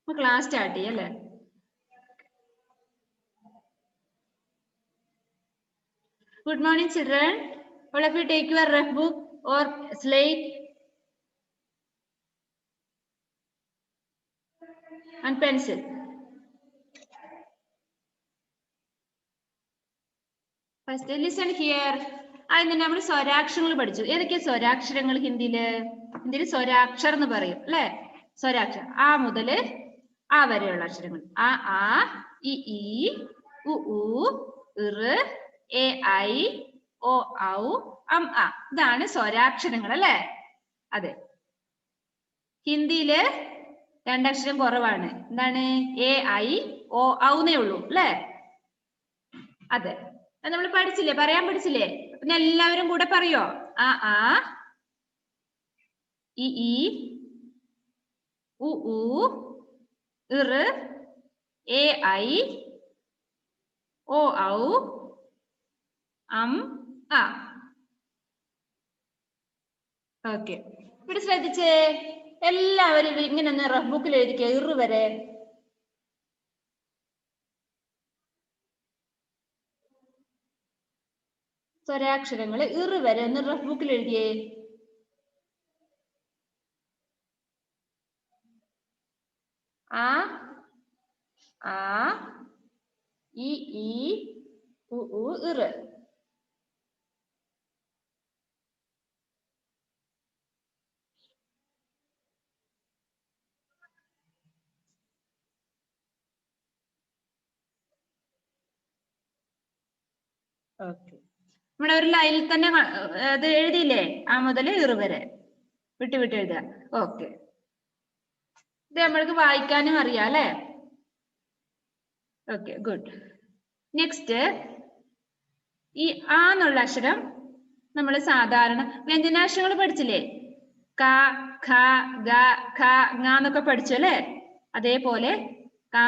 Class start ചെയ്യാം അല്ലേ? Good morning, children. All of you take your rough book or slate and pencil. First, listen here. അതിന് നമ്മൾ സ്വരാക്ഷരങ്ങൾ പഠിച്ചു. ഏതൊക്കെയാ സ്വരാക്ഷരങ്ങൾ ഹിന്ദിയില്? ഹിന്ദിയിൽ സ്വരാക്ഷരം എന്ന് പറയും അല്ലെ? സ്വരാക്ഷരം ആ മുതൽ ആ വരെയുള്ള അക്ഷരങ്ങൾ. ആ ഇ ഈ ഉ ഊ ഇർ എ ഐ ഓ ഔ അം ആ. ഇതാണ് സ്വരാക്ഷരങ്ങൾ അല്ലെ? അതെ. ഹിന്ദിയില് രണ്ടക്ഷരം കുറവാണ്. എന്താണ്? എ ഐ ഓ ഔ എന്നേ ഉള്ളൂ അല്ലെ? അതെ. അത് നമ്മൾ പഠിച്ചില്ലേ? പറയാൻ പഠിച്ചില്ലേ? പിന്നെ എല്ലാവരും കൂടെ പറയോ? ആ ഇ ഈ ഉ ഊ ഇർ എ ഐ ഓ ഔ അം ആ. ഓക്കെ. ഇവിടെ ശ്രദ്ധിച്ചേ, എല്ലാവരും ഇങ്ങനെ ഒന്ന് റഫ് ബുക്കിൽ എഴുതിക്കുക ഇറ് വരെ. സ്വരാക്ഷരങ്ങള് ഇറ് വരെ ഒന്ന് റഫ് ബുക്കിൽ എഴുതിയേ. ആ ഇ ഈ ഉ ഊ ഇറ്. ഓക്കെ. നമ്മുടെ ഒരു ലൈനിൽ തന്നെ അത് എഴുതിയില്ലേ? ആ മുതൽ ഇറ് വരെ വിട്ട് വിട്ട് എഴുതുക. ഓക്കെ. ഇത് നമ്മൾക്ക് വായിക്കാനും അറിയാം അല്ലെ? Okay, good. നെക്സ്റ്റ്, ഈ ആ എന്നുള്ള അക്ഷരം നമ്മൾ സാധാരണ വ്യഞ്ജനാക്ഷരങ്ങൾ പഠിച്ചില്ലേ? ക ഖ ഗ ഘ ങ എന്നൊക്കെ പഠിച്ചു അല്ലെ? അതേപോലെ ക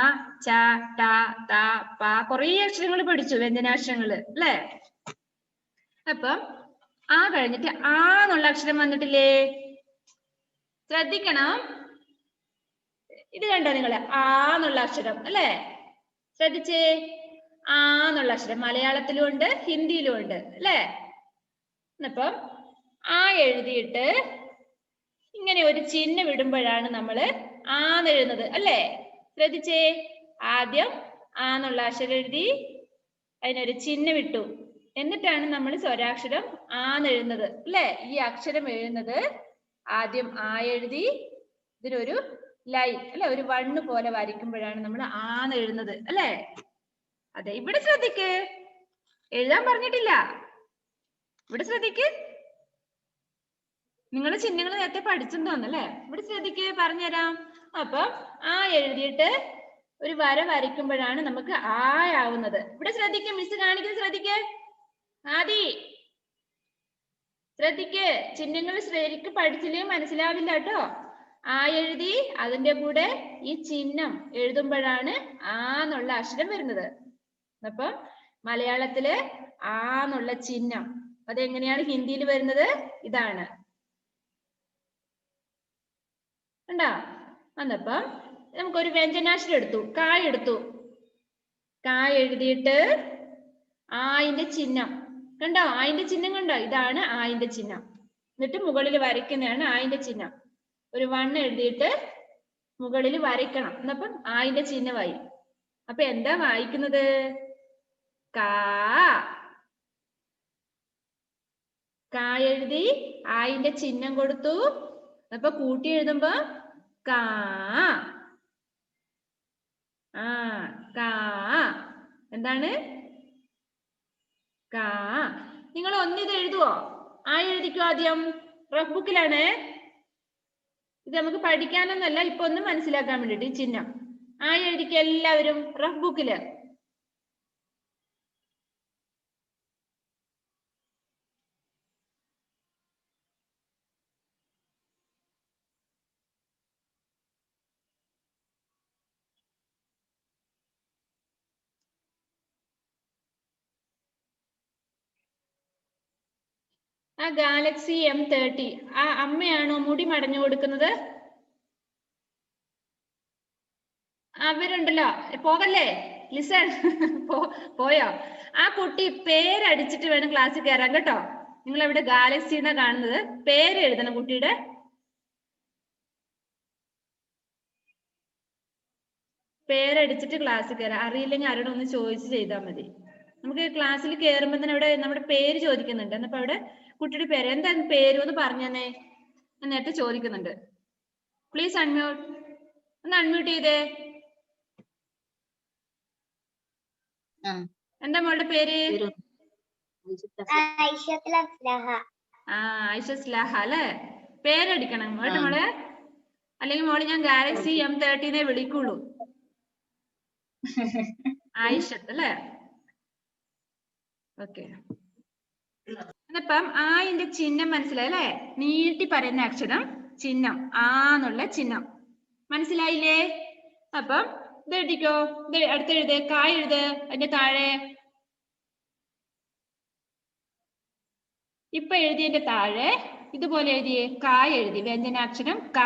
ച ട ത പ കുറേ അക്ഷരങ്ങൾ പഠിച്ചു, വ്യഞ്ജനാക്ഷരങ്ങൾ അല്ലെ? അപ്പം ആ കഴിഞ്ഞിട്ട് ആ എന്നുള്ള അക്ഷരം വന്നിട്ടില്ലേ? ശ്രദ്ധിക്കണം. ഇത് കണ്ടോ നിങ്ങള്? ആ എന്നുള്ള അക്ഷരം അല്ലെ? ശ്രദ്ധിച്ചേ, ആ എന്നുള്ള അക്ഷരം മലയാളത്തിലും ഉണ്ട് ഹിന്ദിയിലും ഉണ്ട് അല്ലെ? അപ്പം ആ എഴുതിയിട്ട് ഇങ്ങനെ ഒരു ചിഹ്നം ഇടുമ്പോഴാണ് നമ്മള് ആന്ന് എഴുതുന്നത് അല്ലെ? ശ്രദ്ധിച്ചേ, ആദ്യം ആ എന്നുള്ള അക്ഷരം എഴുതി അതിനൊരു ചിഹ്നം ഇട്ടു, എന്നിട്ടാണ് നമ്മൾ സ്വരാക്ഷരം ആന്ന് എഴുതുന്നത് അല്ലെ? ഈ അക്ഷരം എഴുതുന്നത് ആദ്യം ആ എഴുതി ഇതിനൊരു ലൈൻ അല്ലെ, ഒരു വണ്ണ് പോലെ വരയ്ക്കുമ്പോഴാണ് നമ്മൾ ആന്ന് എഴുതുന്നത് അല്ലെ? അതെ. ഇവിടെ ശ്രദ്ധിക്ക്, എഴുതാൻ പറഞ്ഞിട്ടില്ല. ഇവിടെ ശ്രദ്ധിക്ക്. നിങ്ങൾ ചിഹ്നങ്ങൾ നേരത്തെ പഠിച്ചെന്ന് തോന്നല്ലേ? ഇവിടെ ശ്രദ്ധിക്ക്, പറഞ്ഞുതരാം. അപ്പം ആ എഴുതിയിട്ട് ഒരു വര വരയ്ക്കുമ്പോഴാണ് നമുക്ക് ആ ആവുന്നത്. ഇവിടെ ശ്രദ്ധിക്ക്, മിസ് കാണിക്കുന്നത് ശ്രദ്ധിക്ക്. ആദി ശ്രദ്ധിക്ക്, ചിഹ്നങ്ങൾ ശരിക്കും പഠിച്ചില്ലെങ്കിൽ മനസ്സിലാവില്ല കേട്ടോ. ആ എഴുതി അതിന്റെ കൂടെ ഈ ചിഹ്നം എഴുതുമ്പോഴാണ് ആ എന്നുള്ള അക്ഷരം വരുന്നത്. അപ്പം മലയാളത്തില് ആ എന്നുള്ള ചിഹ്നം അതെങ്ങനെയാണ് ഹിന്ദിയിൽ വരുന്നത്? ഇതാണ്. കണ്ടോ? വന്നപ്പം നമുക്കൊരു വ്യഞ്ജനാക്ഷരം എടുത്തു, കായ് എടുത്തു. കായ് എഴുതിയിട്ട് ആയിന്റെ ചിഹ്നം കണ്ടോ? ആയിന്റെ ചിഹ്നം കണ്ടോ? ഇതാണ് ആയിന്റെ ചിഹ്നം. എന്നിട്ട് മുകളിൽ വരയ്ക്കുന്നതാണ് ആയിന്റെ ചിഹ്നം. ഒരു വണ്ണ് എഴുതിയിട്ട് മുകളിൽ വരയ്ക്കണം. എന്നപ്പം ആയിന്റെ ചിഹ്നമായി. അപ്പൊ എന്താ വായിക്കുന്നത്? കാ. കാ എഴുതി ആയിന്റെ ചിഹ്നം കൊടുത്തു. അപ്പൊ കൂട്ടി എഴുതുമ്പോ കാ. ആ കാ. എന്താണ്? കാ. നിങ്ങൾ ഒന്നിത് എഴുതുവോ? ആ എഴുതിക്കോ ആദ്യം. റഫ് ബുക്കിലാണ്. ഇത് നമുക്ക് പഠിക്കാനൊന്നല്ല, ഇപ്പൊ ഒന്ന് മനസ്സിലാക്കാൻ വേണ്ടിട്ട് ഈ ചിഹ്നം. ആ എഴുതിക്കോ എല്ലാവരും റഫ് ബുക്കില്. ആ ഗാലക്സി M30 ആ അമ്മയാണോ മുടി മടഞ്ഞു കൊടുക്കുന്നത്? അവരുണ്ടല്ലോ, പോകല്ലേ, ലിസൺ. പോയോ? ആ കുട്ടി പേരടിച്ചിട്ട് വേണം ക്ലാസ്സിൽ കയറാൻ കേട്ടോ. നിങ്ങൾ അവിടെ ഗാലക്സി എന്നാ കാണുന്നത്, പേര് എഴുതണം കുട്ടിയുടെ. പേരടിച്ചിട്ട് ക്ലാസ്സിൽ കയറാം. അറിയില്ലെങ്കിൽ ആരോടും ഒന്ന് ചോദിച്ച് ചെയ്താൽ മതി. നമുക്ക് ക്ലാസ്സിൽ കയറുമ്പോൾ തന്നെ ഇവിടെ നമ്മുടെ പേര് ചോദിക്കുന്നുണ്ട്. എന്നപ്പോ അവിടെ കുട്ടിയുടെ പേര് എന്താണ് പേര് ഒന്ന് പറഞ്ഞേ നേരത്തെ ചോദിക്കുന്നുണ്ട്. Please unmute. ഒന്ന് അൺമ്യൂട്ട് ചെയ്തേ. എന്താ മോളുടെ പേര്? ഐഷസ്ലാഹ അല്ലേ? പേരടിക്കണം കേട്ടോ മോളെ, അല്ലെങ്കിൽ മോള് ഞാൻ ഗാലക്സി M13 വിളിക്കുള്ളൂ. ആയിഷത്ത് അല്ലേ? ഓക്കെ. അപ്പം ആയിന്റെ ചിഹ്നം മനസ്സിലായി അല്ലേ? നീട്ടി പറയുന്ന അക്ഷരം ചിഹ്നം, ആന്നുള്ള ചിഹ്നം മനസ്സിലായില്ലേ? അപ്പം ഇത് എഴുതിക്കോ. ഇത് അടുത്തെഴുത്, കായ് എഴുത് അതിന്റെ താഴെ. ഇപ്പൊ എഴുതിയതിന്റെ താഴെ ഇതുപോലെ എഴുതിയേ, കായ് എഴുതി, വ്യഞ്ജനാക്ഷരം ക,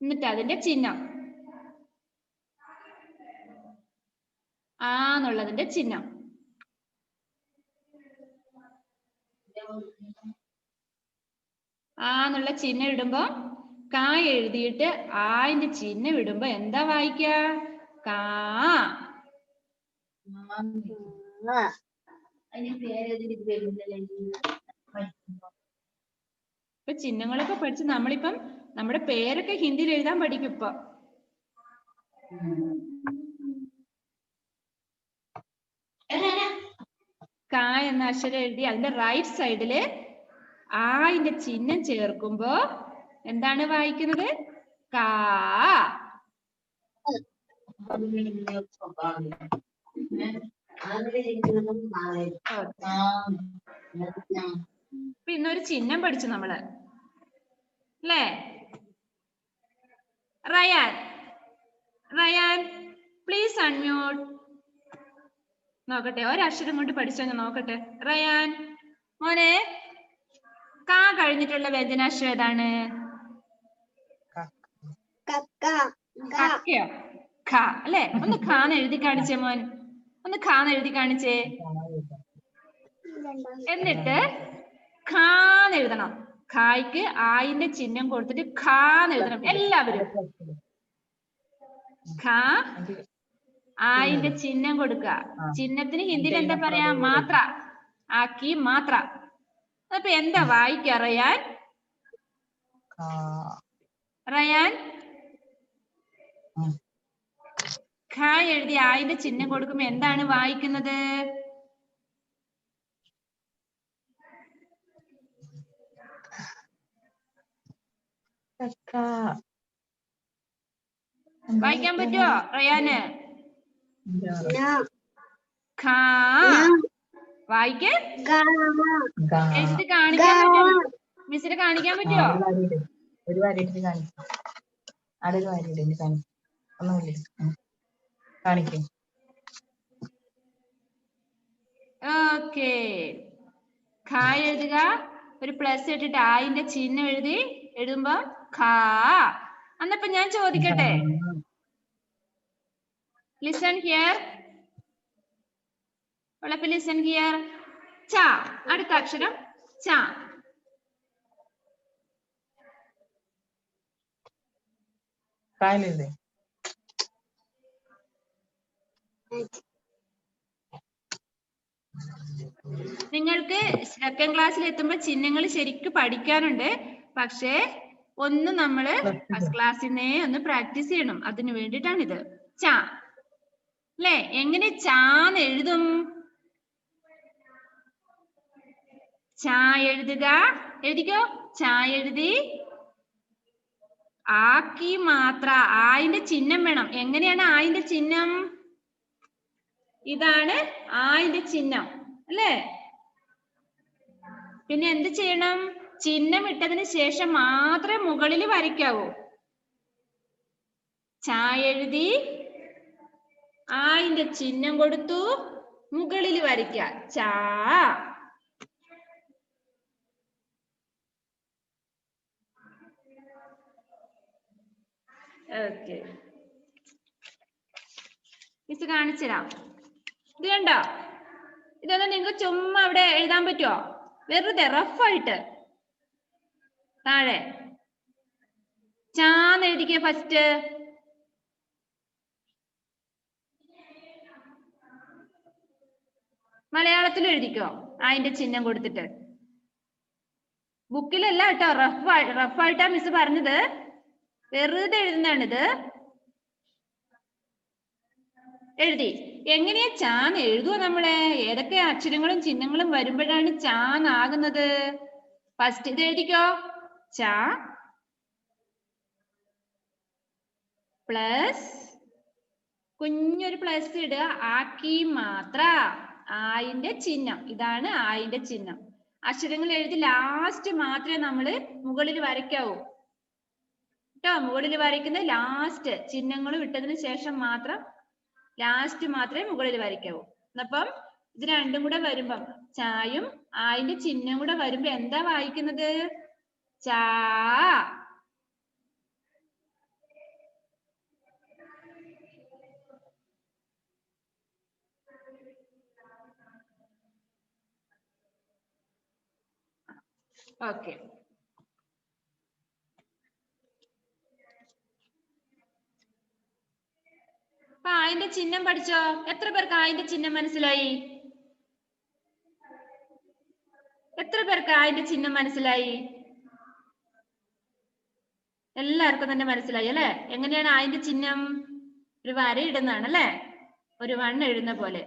എന്നിട്ട് അതിന്റെ ചിഹ്നം ആന്നുള്ളതിന്റെ ചിഹ്നം. ആന്നുള്ള ചിഹ്നം ഇടുമ്പോ കാ എഴുതിയിട്ട് ആയിന്റെ ചിഹ്നം ഇടുമ്പോ എന്താ വായിക്ക? കാ. ഇപ്പൊ ചിഹ്നങ്ങളൊക്കെ പഠിച്ച് നമ്മളിപ്പം നമ്മുടെ പേരൊക്കെ ഹിന്ദിയിൽ എഴുതാൻ പഠിക്കും ഇപ്പൊ. കാ എന്ന അക്ഷരം എഴുതി അതിന്റെ റൈറ്റ് സൈഡില് ആയിന്റെ ചിഹ്നം ചേർക്കുമ്പോ എന്താണ് വായിക്കുന്നത്? കാ. ഇന്നൊരു ചിഹ്നം പഠിച്ചു നമ്മള് അല്ലേ? Ryan, Ryan please unmute. നോക്കട്ടെ ഒരക്ഷരം കൊണ്ട് പഠിച്ചോ ഞാൻ നോക്കട്ടെ. റയാൻ മോനെ, കാ കഴിഞ്ഞിട്ടുള്ള വ്യഞ്ജനാക്ഷരം ഏതാണ്? കക്കയോ? ഖ അല്ലെ? ഒന്ന് ഖാന്ന് എഴുതി കാണിച്ചേ മോൻ, ഒന്ന് ഖാന്ന് എഴുതി കാണിച്ചേ. എന്നിട്ട് ഖാന്ന് എഴുതണം. ഖായ്ക്ക് ആയിന്റെ ചിഹ്നം കൊടുത്തിട്ട് ഖാന്ന് എഴുതണം എല്ലാവരും. ഖ ആയിന്റെ ചിഹ്നം കൊടുക്കുക. ചിഹ്നത്തിന് ഹിന്ദിയിൽ എന്താ പറയാ? മാത്ര. ആക്കി മാത്ര. അപ്പൊ എന്താ വായിക്ക റയാൻ? റയാൻ ഖ എഴുതി ആയിന്റെ ചിഹ്നം കൊടുക്കുമ്പോ എന്താണ് വായിക്കുന്നത്? വായിക്കാൻ പറ്റുമോ റയാന്? ഖ വായിക്ക്. എഴുതി കാണിക്കാൻ പറ്റുമോ? മിസ്സിന് കാണിക്കാൻ പറ്റുമോ? ഒരു വാരിയിട്ട് കാണിക്കും. അവിടെ ഒരു വാരിയിട്ട് കാണിക്കും. ഒന്നുമില്ല കാണിക്കും. ഓക്കേ. ഖ എഴുതുക, ഒരു പ്ലസ് ഇട്ടിട്ട് ആയിന്റെ ചിഹ്നം എഴുതി എഴുതുമ്പോ ഖ. അന്നപ്പോ ഞാൻ ചോദിക്കട്ടെ, ലിസൺ ഹിയർ. Listen here. ച, അടുത്ത അക്ഷരം ച. കായലല്ലേ? നിങ്ങൾക്ക് സെക്കൻഡ് ക്ലാസ്സിൽ എത്തുമ്പോ ചിഹ്നങ്ങൾ ശരിക്കും പഠിക്കാനുണ്ട്. പക്ഷേ ഒന്ന് നമ്മള് ഫസ്റ്റ് ക്ലാസ്സിനെ ഒന്ന് പ്രാക്ടീസ് ചെയ്യണം. അതിനു വേണ്ടിയിട്ടാണിത്. ച അല്ലേ? എങ്ങനെ ചാന്ന് എഴുതും? ച എഴുതുക, എഴുതിക്കോ. ച എഴുതി ആക്കി മാത്ര, ആയിന്റെ ചിഹ്നം വേണം. എങ്ങനെയാണ് ആയിന്റെ ചിഹ്നം? ഇതാണ് ആയിന്റെ ചിഹ്നം അല്ലേ? പിന്നെ എന്ത് ചെയ്യണം? ചിഹ്നം ഇട്ടതിന് ശേഷം മാത്രമേ മുകളിൽ വരയ്ക്കാവൂ. ച എഴുതി ആയിന്റെ ചിഹ്നം കൊടുത്തു, മുകളിൽ വരയ്ക്ക. ച. ഓക്കെ. മിസ് കാണിച്ചുതരാം. ഇത് കണ്ടോ? ഇതൊന്നും നിങ്ങൾക്ക് ചുമ്മാ അവിടെ എഴുതാൻ പറ്റുമോ? വെറുതെ റഫായിട്ട് താഴെ ചാന്ന് എഴുതിക്കേ. ഫസ്റ്റ് മലയാളത്തിൽ എഴുതിക്കോ, അതിന്റെ ചിഹ്നം കൊടുത്തിട്ട്. ബുക്കിലല്ല കേട്ടോ, റഫായിട്ടാ മിസ് പറഞ്ഞത്, വെറുതെ എഴുതുന്നതാണിത്. എഴുതി. എങ്ങനെയാ ചാന്ന് എഴുതുക നമ്മളെ? ഏതൊക്കെ അക്ഷരങ്ങളും ചിഹ്നങ്ങളും വരുമ്പോഴാണ് ചാന്നാകുന്നത്? ഫസ്റ്റ് ഇത് എഴുതിക്കോ. ച പ്ലസ്, കുഞ്ഞൊരു പ്ലസ് ഇടുക, ആക്കി മാത്ര, ആയിന്റെ ചിഹ്നം. ഇതാണ് ആയിന്റെ ചിഹ്നം. അക്ഷരങ്ങൾ എഴുതി ലാസ്റ്റ് മാത്രമേ നമ്മൾ മുകളിൽ വരയ്ക്കാവൂ കേട്ടോ. മുകളിൽ വരയ്ക്കുന്നത് ലാസ്റ്റ്, ചിഹ്നങ്ങൾ വിട്ടതിന് ശേഷം മാത്രം, ലാസ്റ്റ് മാത്രമേ മുകളിൽ വരയ്ക്കാവൂ. അപ്പം ഇത് രണ്ടും കൂടെ വരുമ്പം, ചായും ആയിന്റെ ചിഹ്നം കൂടെ വരുമ്പോ എന്താ വായിക്കുന്നത്? ചാ. ഓക്കെ. അപ്പൊ ആയിന്റെ ചിഹ്നം പഠിച്ചോ? എത്ര പേർക്ക് ആയിന്റെ ചിഹ്നം മനസ്സിലായി? എത്ര പേർക്ക് ആയിന്റെ ചിഹ്നം മനസ്സിലായി? എല്ലാവർക്കും തന്നെ മനസ്സിലായി അല്ലെ? എങ്ങനെയാണ് ആയിന്റെ ചിഹ്നം? ഒരു വര ഇടുന്നതാണ് അല്ലെ? ഒരു വണ്ണം എഴുതുന്ന പോലെ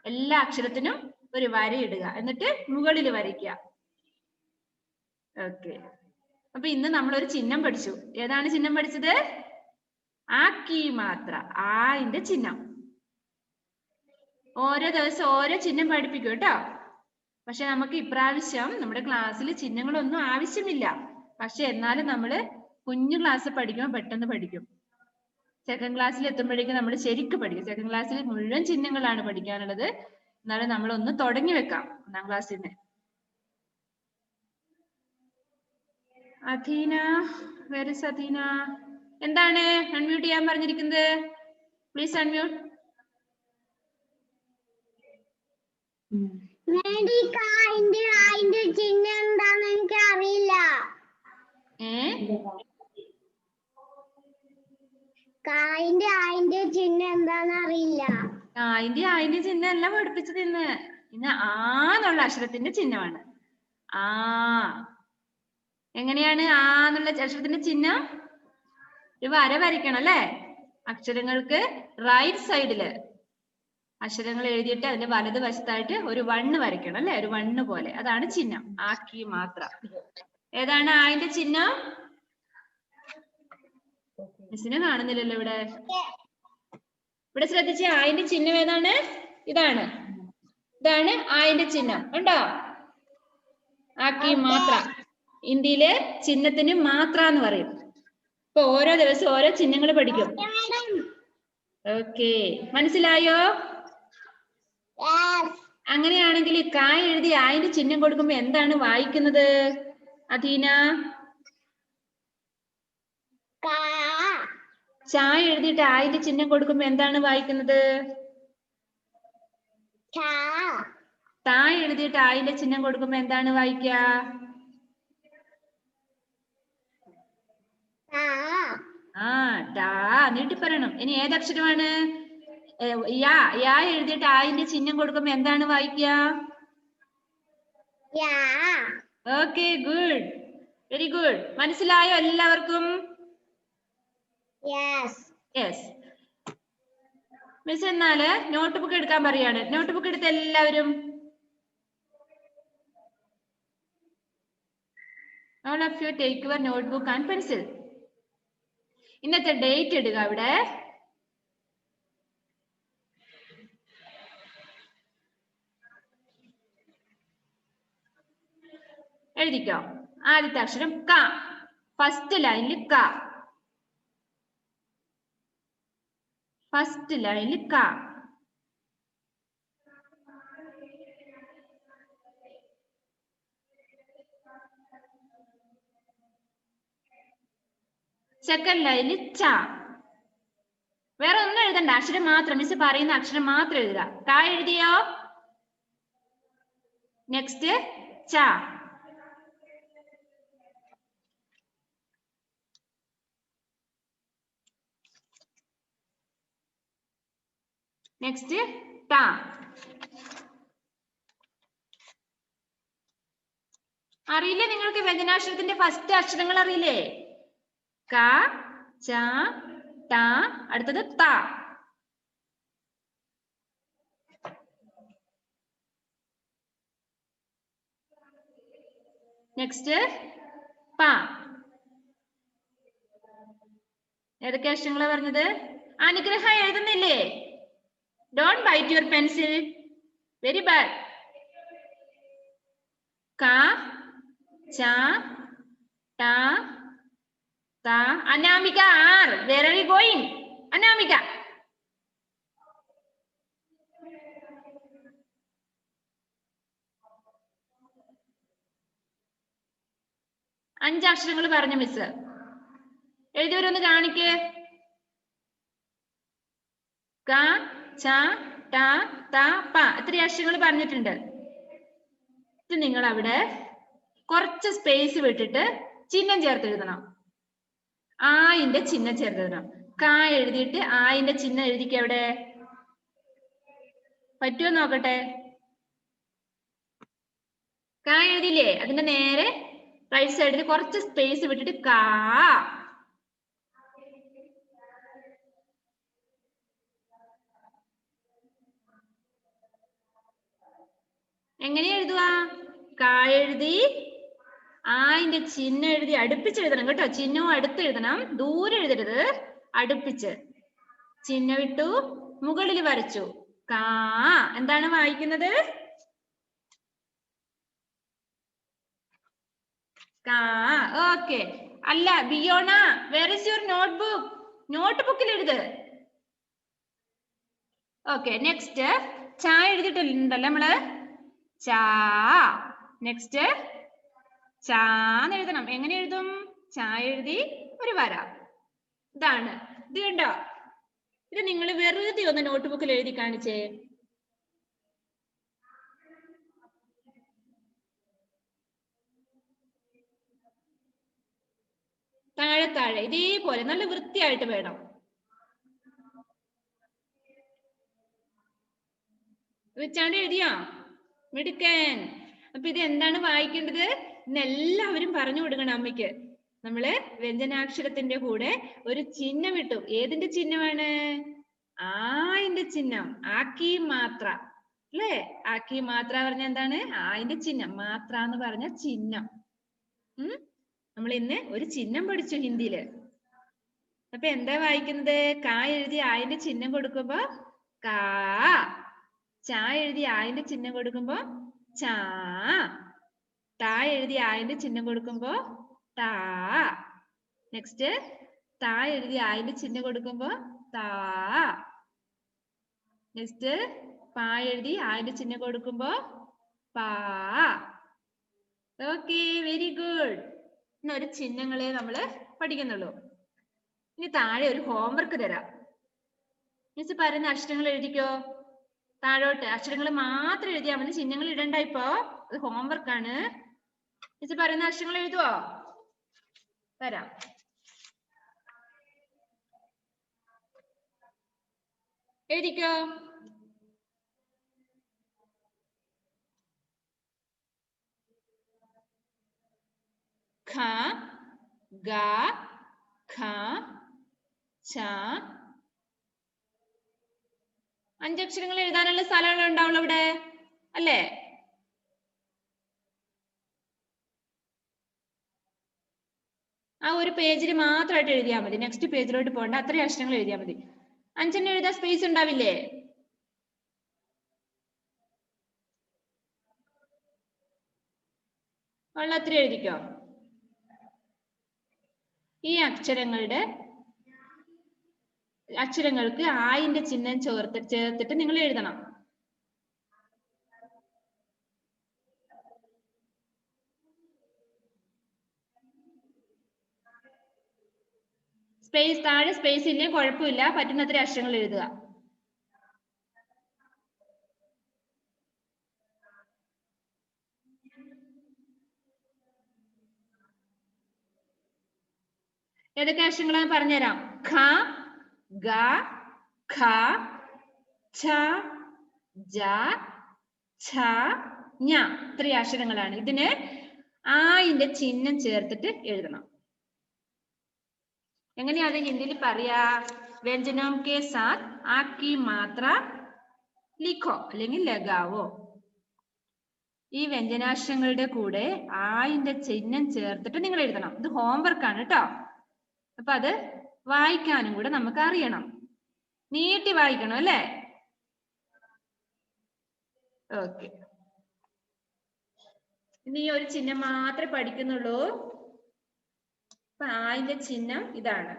എല്ലാ അക്ഷരത്തിനും ഒരു വര ഇടുക, എന്നിട്ട് മുകളിൽ വരയ്ക്കുക. ഓക്കെ. അപ്പൊ ഇന്ന് നമ്മൾ ഒരു ചിഹ്നം പഠിച്ചു. ഏതാണ് ചിഹ്നം പഠിച്ചത്? ആക്കി മാത്ര, ആയിന്റെ ചിഹ്നം. ഓരോ ദിവസം ഓരോ ചിഹ്നം പഠിപ്പിക്കും കേട്ടോ. പക്ഷെ നമുക്ക് ഇപ്രാവശ്യം നമ്മുടെ ക്ലാസ്സിൽ ചിഹ്നങ്ങളൊന്നും ആവശ്യമില്ല. പക്ഷെ എന്നാലും നമ്മൾ കുഞ്ഞു ക്ലാസ് പഠിക്കുമ്പോൾ പെട്ടെന്ന് പഠിക്കും. സെക്കൻഡ് ക്ലാസ്സിൽ എത്തുമ്പോഴേക്കും നമ്മൾ ശരിക്കും പഠിക്കും. സെക്കൻഡ് ക്ലാസ്സിൽ മുഴുവൻ ചിഹ്നങ്ങളാണ് പഠിക്കാനുള്ളത്. എന്നാലും നമ്മൾ ഒന്ന് തുടങ്ങി വെക്കാം ഒന്നാം ക്ലാസ്സിൽ നിന്ന്. അധീന, വേറെ അധീന എന്താണ് അൺമ്യൂട്ട് ചെയ്യാൻ പറഞ്ഞിരിക്കുന്നത്? Please unmute. ചിഹ്നം എന്താന്ന് എനിക്ക് അറിയില്ല. ആയിന്റെ ചിഹ്നം എന്താന്ന് അറിയില്ല. ആയിന്റെ ചിഹ്നം അല്ല പഠിപ്പിച്ചത് ഇന്ന്. ഇന്ന് ആന്നുള്ള അക്ഷരത്തിന്റെ ചിഹ്നമാണ്. ആ. എങ്ങനെയാണ് ആന്നുള്ള അക്ഷരത്തിന്റെ ചിഹ്നം? ഒരു വര വരയ്ക്കണം അല്ലെ? അക്ഷരങ്ങൾക്ക് റൈറ്റ് സൈഡില് അക്ഷരങ്ങൾ എഴുതിയിട്ട് അതിന്റെ വലതുവശത്തായിട്ട് ഒരു വണ്ണ് വരയ്ക്കണം അല്ലെ? ഒരു വണ്ണ് പോലെ, അതാണ് ചിഹ്നം. ആക്കി മാത്ര. ഏതാണ് ആയിന്റെ ചിഹ്നം? മിസ്സിനെ കാണുന്നില്ലല്ലോ ഇവിടെ. ഇവിടെ ശ്രദ്ധിച്ചേ, ആയിന്റെ ചിഹ്നം ഏതാണ്? ഇതാണ്. ഇതാണ് ആയിന്റെ ചിഹ്നം. ഉണ്ടോ? ആക്കി മാത്ര. ഹിന്ദിയിലെ ചിഹ്നത്തിന് മാത്ര എന്ന് പറയും. ഇപ്പൊ ഓരോ ദിവസം ഓരോ ചിഹ്നങ്ങൾ പഠിക്കും. ഓക്കെ, മനസ്സിലായോ? അങ്ങനെയാണെങ്കിൽ കാ എഴുതി ആയിന്റെ ചിഹ്നം കൊടുക്കുമ്പോ എന്താണ് വായിക്കുന്നത് അധീന? ചാ എഴുതിയിട്ട് ആയിന്റെ ചിഹ്നം കൊടുക്കുമ്പോ എന്താണ് വായിക്കുന്നത്? താ എഴുതിയിട്ട് ആയിന്റെ ചിഹ്നം കൊടുക്കുമ്പോ എന്താണ് വായിക്കുക? ടാ. നീട്ടി പറയണം. ഇനി ഏതക്ഷരമാണ്? യാ എഴുതിയിട്ട് ആയിന്റെ ചിഹ്നം കൊടുക്കുമ്പോ എന്താണ് വായിക്കുക? Okay, good, very good. മനസ്സിലായോ എല്ലാവർക്കും? യെസ്. മിസ് എന്നാല് നോട്ട് ബുക്ക് എടുക്കാൻ പറയാണ്. നോട്ട് ബുക്ക് എടുത്ത് എല്ലാവരും. all of you take your notebook and pencil. ഇന്നത്തെ ഡേറ്റ് ഇടുക അവിടെ. എഴുതിക്കോ. ആദ്യത്തെ അക്ഷരം ക. ഫസ്റ്റ് ലൈനിൽ ക. ഫസ്റ്റ് ലൈനിൽ ക. സെക്കൻഡ് ലൈനിൽ ച. വേറെ ഒന്നും എഴുതണ്ട, അക്ഷരം മാത്രം, മിസ് പറയുന്ന അക്ഷരം മാത്രം എഴുതുക. ക എഴുതിയോ? നെക്സ്റ്റ് ച. നെക്സ്റ്റ് ത. അറിയില്ലേ നിങ്ങൾക്ക് വ്യഞ്ജനാക്ഷരത്തിന്റെ ഫസ്റ്റ് അക്ഷരങ്ങൾ അറിയില്ലേ? ക, ച, ത, അടുത്തത് ത. നെക്സ്റ്റ് പ. ഏതൊക്കെ അക്ഷരങ്ങളാ പറഞ്ഞത്? അനുഗ്രഹ എഴുതുന്നില്ലേ? Don't bite your pencil, very bad. ക, ച, ട, ത. Anamika R, where are you going? Anamika. അഞ്ചക്ഷരങ്ങൾ പറഞ്ഞു മിസ്. എഴുതിയവരൊന്ന് കാണിക്ക്. ക, ച, ട, ത, പ. എത്ര അക്ഷരങ്ങൾ പറഞ്ഞിട്ടുണ്ട്? ഇത് നിങ്ങൾ അവിടെ കുറച്ച് സ്പേസ് വിട്ടിട്ട് ചിഹ്നം ചേർത്ത് എഴുതണം. ആയിന്റെ ചിഹ്നം ചേർത്ത് എഴുതണം. ക എഴുതിയിട്ട് ആയിന്റെ ചിഹ്നം എഴുതിക്ക്. എവിടെ പറ്റുമോ നോക്കട്ടെ. ക എഴുതിയില്ലേ? അതിന്റെ നേരെ റൈറ്റ് സൈഡിൽ കുറച്ച് സ്പേസ് വിട്ടിട്ട് കാ. എങ്ങനെ എഴുതുക? ക എഴുതി ആയിന്റെ ചിഹ്നം എഴുതി അടുപ്പിച്ചെഴുതണം കേട്ടോ. ചിഹ്നവും അടുത്ത് എഴുതണം, ദൂരെ എഴുതരുത്, അടുപ്പിച്ച്. ചിഹ്നം ഇട്ടു, മുകളിൽ വരച്ചു. കാ. എന്താണ് വായിക്കുന്നത്? കാ. ഓക്കെ. അല്ല Biyona, where is your notebook? നോട്ട് ബുക്കിൽ എഴുത്. ഓക്കെ. നെക്സ്റ്റ് ച എഴുതിയിട്ടുണ്ടല്ലോ നമ്മള്. ചാ. നെക്സ്റ്റ് ചാന്ന് എഴുതണം. എങ്ങനെ എഴുതും? ചാ എഴുതി ഒരു വര. ഇതാണ്. ഇത് കണ്ടോ? ഇത് നിങ്ങൾ വെറുതെ ഒന്ന് നോട്ട്ബുക്കിൽ എഴുതി കാണിച്ചേ. താഴെ താഴെ ഇതേപോലെ നല്ല വൃത്തിയായിട്ട് വേണം. വെച്ചാണ്ട് എഴുതിയാ? മിടുക്കൻ. അപ്പൊ ഇത് എന്താണ് വായിക്കേണ്ടത്? ഇന്ന് എല്ലാവരും പറഞ്ഞു കൊടുക്കണം അമ്മയ്ക്ക്. നമ്മള് വ്യഞ്ജനാക്ഷരത്തിന്റെ കൂടെ ഒരു ചിഹ്നം ഇട്ടു. ഏതിന്റെ ചിഹ്നമാണ്? ആയിന്റെ ചിഹ്നം. ആക്കി മാത്ര അല്ലേ? ആക്കി മാത്ര പറഞ്ഞ എന്താണ്? ആയിന്റെ ചിഹ്നം. മാത്ര എന്ന് പറഞ്ഞ ചിഹ്നം. നമ്മൾ ഇന്ന് ഒരു ചിഹ്നം പഠിച്ചു ഹിന്ദിയില്. അപ്പൊ എന്താ വായിക്കുന്നത്? കാ എഴുതി ആയിന്റെ ചിഹ്നം കൊടുക്കുമ്പോ കാ. ച എഴുതി ആയിന്റെ ചിഹ്നം കൊടുക്കുമ്പോ ചാ. ത എഴുതി ആയിന്റെ ചിഹ്നം കൊടുക്കുമ്പോ താ. നെക്സ്റ്റ് ത എഴുതി ആയിന്റെ ചിഹ്നം കൊടുക്കുമ്പോ താ. നെക്സ്റ്റ് പ എഴുതി ആയിന്റെ ചിഹ്നം കൊടുക്കുമ്പോ പാ. Okay, very good. ഇന്നൊരു ചിഹ്നങ്ങളെ നമ്മള് പഠിക്കുന്നുള്ളൂ. ഇനി താഴെ ഒരു ഹോംവർക്ക് തരാം. മിസ് പറയുന്ന അക്ഷരങ്ങൾ എഴുതിക്കോ. താഴോട്ട് അക്ഷരങ്ങൾ മാത്രം എഴുതിയാൽ മതി, ചിഹ്നങ്ങൾ ഇടണ്ട. ഇപ്പോ ഇത് ഹോംവർക്ക് ആണ്. മിസ് പറയുന്ന അക്ഷരങ്ങൾ എഴുതുവോ? തരാം. എഴുതിക്കോ. ഖ, ഗ, ഖ, ച. അഞ്ചക്ഷരങ്ങൾ എഴുതാനുള്ള സ്ഥലങ്ങൾ ഉണ്ടാവുള്ളൂ ഇവിടെ അല്ലേ? ആ ഒരു പേജിൽ മാത്രമായിട്ട് എഴുതിയാൽ മതി. നെക്സ്റ്റ് പേജിലോട്ട് പോകണ്ട. അത്രയും അക്ഷരങ്ങൾ എഴുതിയാൽ മതി. അഞ്ചെണ്ണം എഴുതാൻ സ്പേസ് ഉണ്ടാവില്ലേ? ഉള്ള അത്ര എഴുതിക്കോ. ഈ അക്ഷരങ്ങൾക്ക് ആയിന്റെ ചിഹ്നം ചേർത്തിട്ട് നിങ്ങൾ എഴുതണം. സ്പേസ് താഴെ സ്പേസ് ഇല്ലേ കുഴപ്പമില്ല, പറ്റുന്നത്ര അക്ഷരങ്ങൾ എഴുതുക. ഏതൊക്കെ അക്ഷരങ്ങളാണ് പറഞ്ഞുതരാം. ഖ, ഗ, ഖ, ഛ, ജ, ഛ, ഞ. ഇത്രയും അക്ഷരങ്ങളാണ്. ഇതിന് ആയിന്റെ ചിഹ്നം ചേർത്തിട്ട് എഴുതണം. എങ്ങനെയാ അത് ഹിന്ദിയിൽ പറയാ? വ്യഞ്ജനം കെ സാത്ത് ആക്കി മാത്ര ലിഖോ അല്ലെങ്കിൽ ലഗാവോ. ഈ വ്യഞ്ജനാക്ഷരങ്ങളുടെ കൂടെ ആയിന്റെ ചിഹ്നം ചേർത്തിട്ട് നിങ്ങൾ എഴുതണം. ഇത് ഹോംവർക്ക് ആണ് കേട്ടോ. അപ്പൊ അത് വായിക്കാനും കൂടെ നമുക്ക് അറിയണം. നീട്ടി വായിക്കണം അല്ലേ? ഓക്കെ. ഇനി ഒരു ചിഹ്നം മാത്രമേ പഠിക്കുന്നുള്ളൂ. അപ്പൊ ആയിന്റെ ചിഹ്നം ഇതാണ്.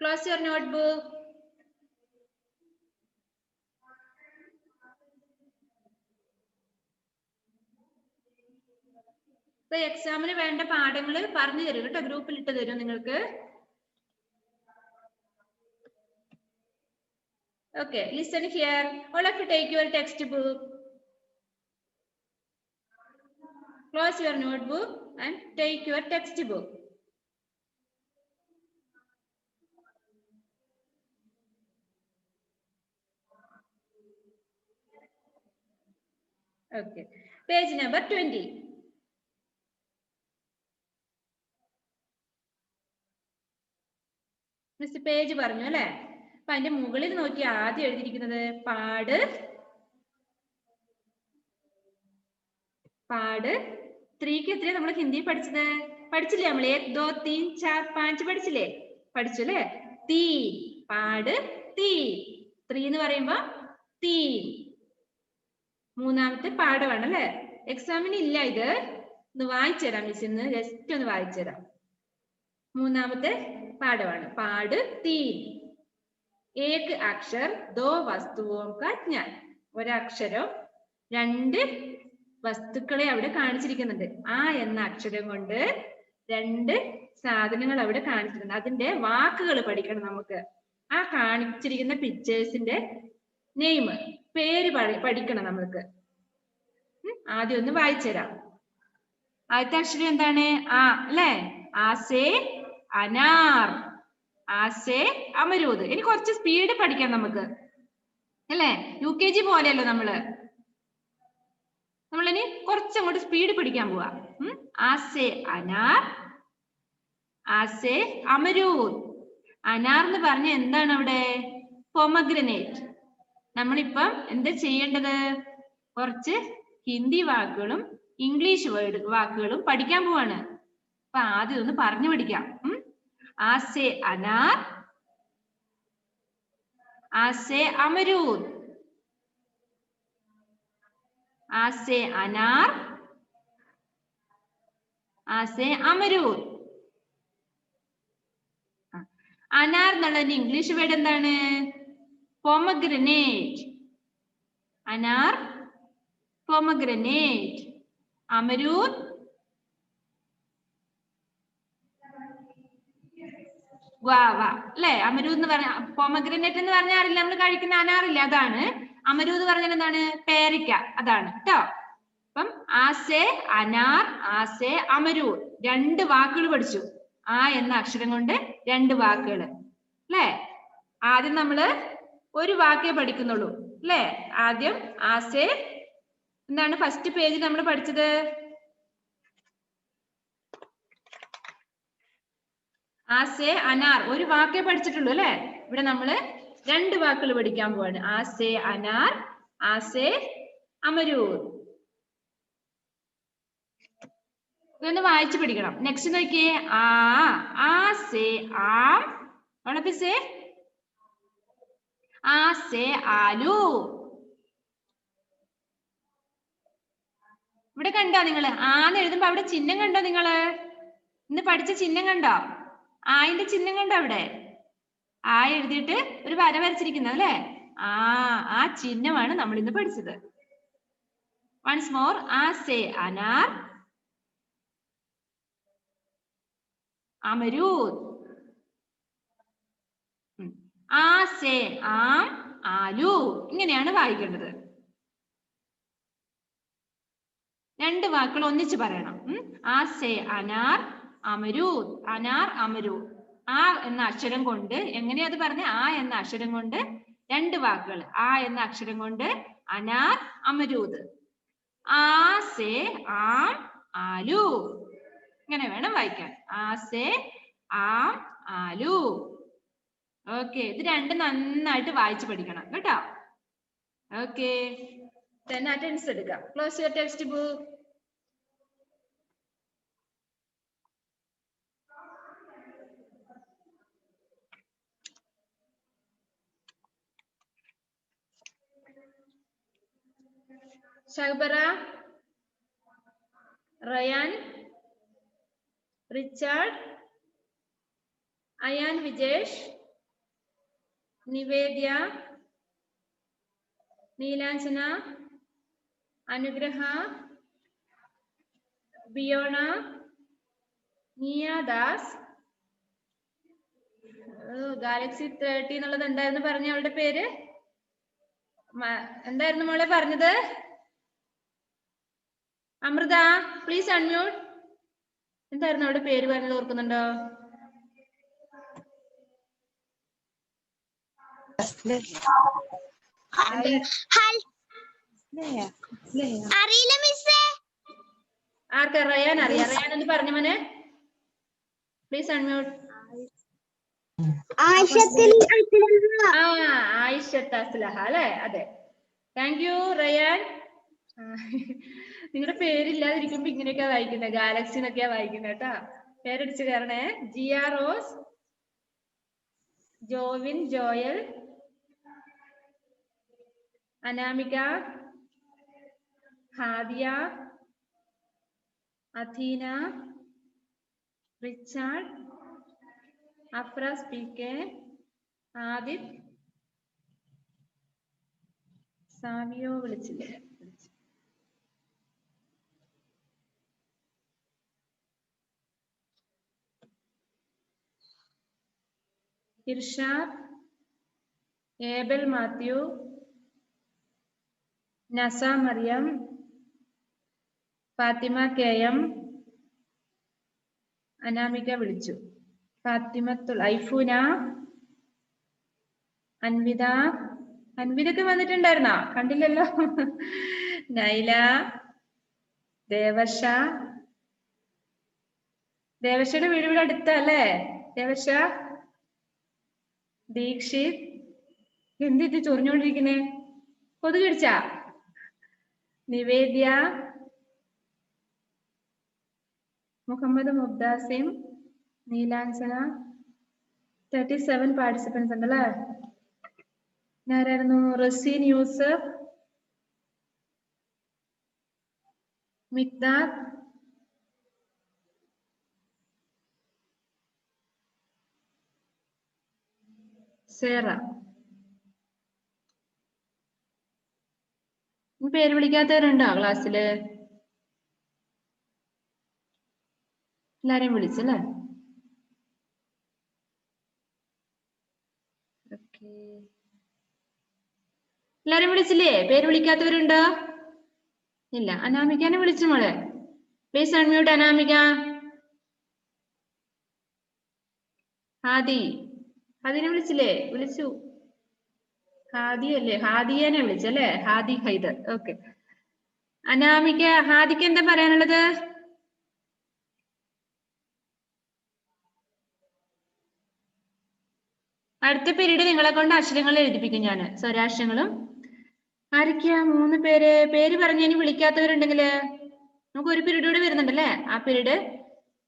Close your notebook. ഇപ്പൊ എക്സാമിന് വേണ്ട പാഠങ്ങൾ പറഞ്ഞു തരും കേട്ടോ, ഗ്രൂപ്പിൽ ഇട്ട് തരും നിങ്ങൾക്ക്. Okay, listen here. All of you take your textbook. Close your notebook and take your textbook. Okay, page number 20. Miss page പറഞ്ഞു അല്ലേ? അപ്പൊ അതിന്റെ മുകളിൽ നോക്കി ആദ്യം എഴുതിയിരിക്കുന്നത് പാട്, പാട്. 3ക്ക് എത്രയാ നമ്മൾ ഹിന്ദി പഠിച്ചത്? പഠിച്ചില്ലേ നമ്മൾ? 1 2 3 4 5 പഠിച്ചില്ലേ? പഠിച്ചു അല്ലേ? തീ, പാട് തീ. 3 എന്ന് പറയുമ്പോ തീ. മൂന്നാമത്തെ പാഠമാണ് അല്ലെ? എക്സാമിന് ഇല്ല ഇത്. ഒന്ന് വായിച്ചു തരാം മിസ്, ഇന്ന് ജസ്റ്റ് ഒന്ന് വായിച്ചു തരാം. മൂന്നാമത്തെ പാഠമാണ് പാട് തീ. ഏക് അക്ഷർ ദോ വസ്തുവോം കാ ജ്ഞാൻ. ഒരക്ഷരം 2 വസ്തുക്കളെ അവിടെ കാണിച്ചിരിക്കുന്നുണ്ട്. ആ എന്ന അക്ഷരം കൊണ്ട് 2 സാധനങ്ങൾ അവിടെ കാണിച്ചിട്ടുണ്ട്. അതിന്റെ വാക്കുകൾ പഠിക്കണം നമുക്ക്. ആ കാണിച്ചിരിക്കുന്ന പിക്ചേഴ്സിന്റെ നെയിം, പേര് പഠിക്കണം നമുക്ക്. ആദ്യം ഒന്ന് വായിച്ചു തരാം. ആദ്യത്തെ അക്ഷരം എന്താണ്? ആ അല്ലേ? ആസേ അനാർ, ആസേ അമരൂദ്. ഇനി കുറച്ച് സ്പീഡ് പഠിക്കാം നമുക്ക് അല്ലേ? UKG പോലെയല്ലോ നമ്മളിനി കുറച്ചങ്ങോട്ട് സ്പീഡ് പഠിക്കാൻ പോവാ. ആസേ അനാർ, ആസേ അമരൂദ്. അനാർ എന്ന് പറഞ്ഞ എന്താണ് അവിടെ? പൊമഗ്രനേറ്റ്. നമ്മളിപ്പം എന്താ ചെയ്യേണ്ടത്? കുറച്ച് ഹിന്ദി വാക്കുകളും ഇംഗ്ലീഷ് വാക്കുകളും പഠിക്കാൻ പോവാണ്. അപ്പൊ ആദ്യം ഒന്ന് പറഞ്ഞു പഠിക്കാം. ആസേ അനാർ, ആസേ അമരൂദ്, ആസേ അനാർ, ആസേ അമരൂദ്. അനാർ എന്നുള്ളതിന്റെ ഇംഗ്ലീഷ് വേർഡ് എന്താണ്? പൊമഗ്രനേറ്റ്. അനാർ പൊമഗ്രനേറ്റ്. അമരൂദ് ഗുവാവ അല്ലെ? അമരൂദ് എന്ന് പറഞ്ഞ, പൊമഗ്രനേറ്റ് എന്ന് പറഞ്ഞാൽ അറിയില്ല, നമ്മൾ കഴിക്കുന്ന അനാറില്ല, അതാണ്. അമരൂദ് പറഞ്ഞാൽ എന്താണ്? പേരയ്ക്ക, അതാണ് കേട്ടോ. അപ്പം ആസേ അനാർ, ആസേ അമരൂദ്. 2 വാക്കുകൾ പഠിച്ചു. ആ എന്ന അക്ഷരം കൊണ്ട് 2 വാക്കുകൾ അല്ലേ? ആദ്യം നമ്മള് ഒരു വാക്കേ പഠിക്കുന്നുള്ളൂ അല്ലേ? ആദ്യം ആസേ എന്താണ് ഫസ്റ്റ് പേജിൽ നമ്മൾ പഠിച്ചത്? ആസേ അനാർ ഒരു വാക്കേ പഠിച്ചിട്ടുള്ളൂ അല്ലെ? ഇവിടെ നമ്മള് 2 വാക്കുകൾ പഠിക്കാൻ പോവാണ്. ആസേ അനാർ, ആസേ അമരൂദ്. ഇതൊന്ന് വായിച്ചു പഠിക്കണം. നെക്സ്റ്റ് നോക്കിയേ. ആസേ ആം. ഉണപ്പിസേ ആസേ ആലു. ഇവിടെ കണ്ടോ നിങ്ങള്? ആന്ന് എഴുതുമ്പോ അവിടെ ചിഹ്നം കണ്ടോ നിങ്ങള്? ഇന്ന് പഠിച്ച ചിഹ്നം കണ്ടോ? ആയിന്റെ ചിഹ്നം കണ്ടോ അവിടെ? ആ എഴുതിയിട്ട് ഒരു വര വരച്ചിരിക്കുന്നത് അല്ലേ? ആ ചിഹ്നമാണ് നമ്മൾ ഇന്ന് പഠിച്ചത്. Once more. ആ സേ അനാർ, അമരൂദ്. ആ സേ ആം, ആലു. ഇങ്ങനെയാണ് വായിക്കേണ്ടത്. രണ്ട് വാക്കുകൾ ഒന്നിച്ച് പറയണം. ആ സേ അനാർ, അമരൂദ്. അനാർ, അമരൂദ്. ആ എന്ന അക്ഷരം കൊണ്ട് എങ്ങനെയാ അത് പറഞ്ഞ? ആ എന്ന അക്ഷരം കൊണ്ട് രണ്ട് വാക്കുകൾ. ആ എന്ന അക്ഷരം കൊണ്ട് അനാർ, അമരൂദ്. ആ സേ ആം, ആലു. ഇങ്ങനെ വേണം വായിക്കാൻ. ആ സേ ആം, ആലു. ഓക്കെ, ഇത് രണ്ടും നന്നായിട്ട് വായിച്ചു പഠിക്കണം കേട്ടോ. ഓക്കെ, then attendance എടുക്കാം. Close your text book. Shagbara, Ryan, Richard, Ayan Vijesh, Nivedya, Neelanjana, Anugraha, Biona, Nia Das. Galaxy 30 എന്നുള്ളത് എന്തായിരുന്നു പറഞ്ഞ അവളുടെ പേര്? എന്തായിരുന്നു മോളെ പറഞ്ഞത്? Amrutha, please unmute. എന്തായിരുന്നു അവിടെ പേര് പറഞ്ഞത് ഓർക്കുന്നുണ്ടോ? അറിയില്ല മിസ്സേ. ആർക്കാ? റയാൻ അറിയാം. റയാൻ എന്ന് പറഞ്ഞു മോനെ. Please unmute. ആയിഷത്ത് അസ്ലഹ അല്ലെ? അതെ, താങ്ക് യു റയാൻ. നിങ്ങളുടെ പേരില്ലാതിരിക്കുമ്പോ ഇങ്ങനെയൊക്കെയാ വായിക്കുന്നത്, ഗാലക്സി എന്നൊക്കെയാ വായിക്കുന്നത് കേട്ടാ. പേരടിച്ച് കയറണേ. Jiya Rose, Jovin, Joel, Anamika, Hadiya, Atheena, Richard, Afras P K, Adith, Savio വിളിച്ചില്ലേ? Irshad, Abel Mathew, Naza Mariyam, Fathima K M, Anamika വിളിച്ചു, ഫാത്തിമത്തുൽ, ഐഫൂന, അൻവിത. അൻവിതൊക്കെ വന്നിട്ടുണ്ടായിരുന്നോ? കണ്ടില്ലല്ലോ. നൈല, ദേവർഷ. ദേവർഷയുടെ വീട് ഇവിടെ അടുത്തല്ലേ? ദേവർഷ, ദീക്ഷിത്. എന്തിട്ട് ചൊറിഞ്ഞോണ്ടിരിക്കുന്നേ? കൊതുക് കടിച്ചാ? നിവേദ്യ, മുഹമ്മദ് മുബ്ദാസിം, നീലാഞ്ജന. 37 പാർട്ടിസിപ്പൻസ് ഉണ്ടല്ലേ? ആരായിരുന്നു? റസീൻ യൂസഫ്, മിക്ദാദ്, സേറ. പേര് വിളിക്കാത്തവരുണ്ടോ ക്ലാസ്സില്? എല്ലാരെയും വിളിച്ചല്ലേ? എല്ലാരും വിളിച്ചില്ലേ? പേര് വിളിക്കാത്തവരുണ്ടോ? ഇല്ല. അനാമികനെ വിളിച്ചു മോളെ. Please unmute Anamika. ഹാദി, ഹാദിനെ വിളിച്ചില്ലേ? വിളിച്ചു. ഹാദി അല്ലേ? ഹാദിയനെ വിളിച്ചല്ലേ? ഹാദി ഹൈദർ. ഓക്കെ. അനാമിക, ഹാദിക്ക് എന്താ പറയാനുള്ളത്? അടുത്ത പീരീഡ് നിങ്ങളെ കൊണ്ട് അക്ഷരങ്ങൾ എഴുതിപ്പിക്കും ഞാൻ, സ്വരാക്ഷരങ്ങളും. ആരൊക്കെയാ? 3 പേര്. പേര് പറഞ്ഞ് ഇനി വിളിക്കാത്തവരുണ്ടെങ്കില് നമുക്ക് ഒരു പീരീഡ് കൂടെ വരുന്നുണ്ടല്ലേ? ആ പീരീഡ്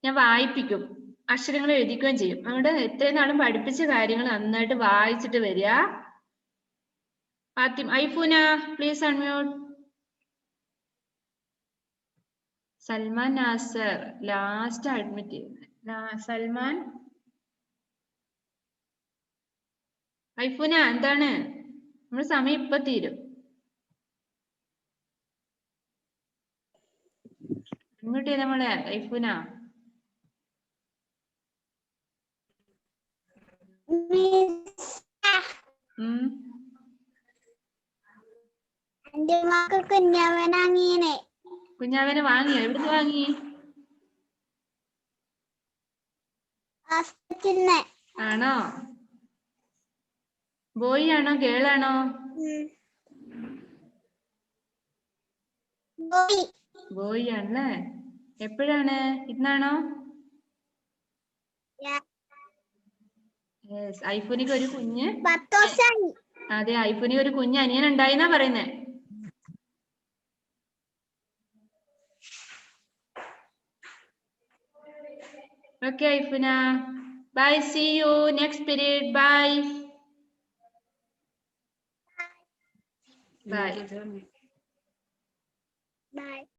ഞാൻ വായിപ്പിക്കും, അക്ഷരങ്ങൾ എഴുതിക്കുകയും ചെയ്യും. അതുകൊണ്ട് ഇത്രയും നാളും പഠിപ്പിച്ച കാര്യങ്ങൾ നന്നായിട്ട് വായിച്ചിട്ട് വരിക. Fathima, Aifoona please unmute. Salman Nasar last admit ചെയ്യുന്നത്. സൽമാൻ ഐഫുന എന്താണ്? നമ്മുടെ സമയം ഇപ്പൊ തീരും. ഇങ്ങോട്ടേ നമ്മളെ ഐഫുന. എന്റെ മക്കൾ കുഞ്ഞാവനാങ്ങിയനെ. കുഞ്ഞാവനെ വാങ്ങിയോ? എവിടുന്ന് വാങ്ങി? ആണോ? ബോയ് ആണോ ഗേൾ ആണോ? ബോയ് ആണല്ലേ. എപ്പോഴാണ്? ഇന്നാണോ? ഐഫുനിക്ക് ഒരു കുഞ്ഞ്. അതെ, ഐഫുനിക്ക് ഒരു കുഞ്ഞ് അനിയൻ ഉണ്ടായിന്നാ പറയുന്നേ. Okay, Ifuna. Bye. See you next period. Bye. Bye.